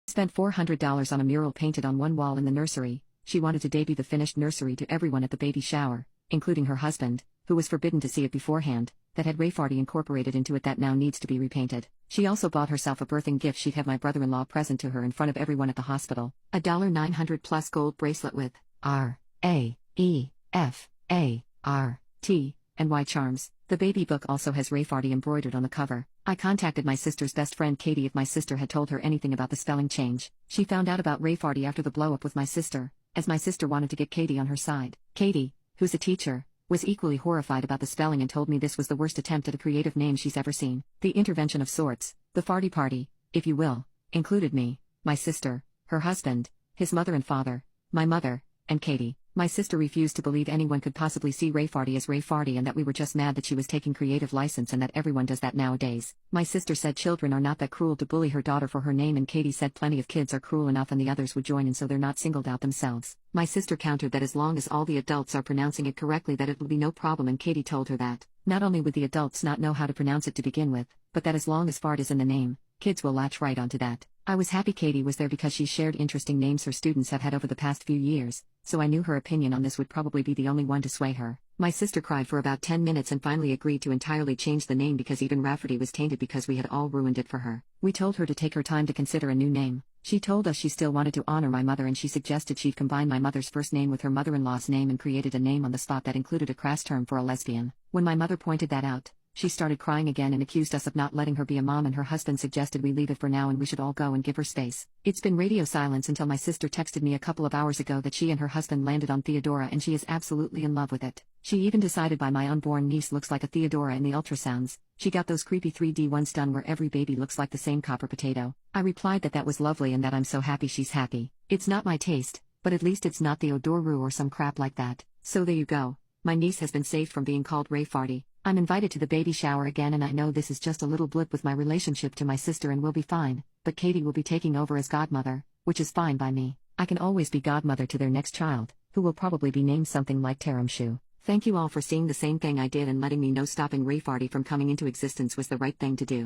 Spent $400 on a mural painted on one wall in the nursery. She wanted to debut the finished nursery to everyone at the baby shower, including her husband, who was forbidden to see it beforehand, that had Rayfarty incorporated into it that now needs to be repainted. She also bought herself a birthing gift she'd have my brother-in-law present to her in front of everyone at the hospital. A $900 plus gold bracelet with R-A-E-F-A-R-T and Y charms. The baby book also has Rayfarty embroidered on the cover. I contacted my sister's best friend Katie if my sister had told her anything about the spelling change. She found out about Rayfarty after the blow-up with my sister, as my sister wanted to get Katie on her side. Katie, who's a teacher, was equally horrified about the spelling and told me this was the worst attempt at a creative name she's ever seen. The intervention of sorts, the farty party, if you will, included me, my sister, her husband, his mother and father, my mother, and Katie. My sister refused to believe anyone could possibly see Rayfarty as Rayfarty and that we were just mad that she was taking creative license and that everyone does that nowadays. My sister said children are not that cruel to bully her daughter for her name, and Katie said plenty of kids are cruel enough and the others would join in so they're not singled out themselves. My sister countered that as long as all the adults are pronouncing it correctly that it will be no problem, and Katie told her that not only would the adults not know how to pronounce it to begin with, but that as long as fart is in the name, kids will latch right onto that. I was happy Katie was there because she shared interesting names her students have had over the past few years, so I knew her opinion on this would probably be the only one to sway her. My sister cried for about 10 minutes and finally agreed to entirely change the name because even Rafferty was tainted because we had all ruined it for her. We told her to take her time to consider a new name. She told us she still wanted to honor my mother, and she suggested she'd combine my mother's first name with her mother-in-law's name and created a name on the spot that included a crass term for a lesbian. When my mother pointed that out, she started crying again and accused us of not letting her be a mom, and her husband suggested we leave it for now and we should all go and give her space. It's been radio silence until my sister texted me a couple of hours ago that she and her husband landed on Theodora and she is absolutely in love with it. She even decided my unborn niece looks like a Theodora in the ultrasounds. She got those creepy 3D ones done where every baby looks like the same copper potato. I replied that that was lovely and that I'm so happy she's happy. It's not my taste, but at least it's not Theodoru or some crap like that. So there you go. My niece has been saved from being called Rayfarty. I'm invited to the baby shower again, and I know this is just a little blip with my relationship to my sister and we'll be fine, but Katie will be taking over as godmother, which is fine by me. I can always be godmother to their next child, who will probably be named something like Taramshu. Thank you all for seeing the same thing I did and letting me know stopping Rayfarty from coming into existence was the right thing to do.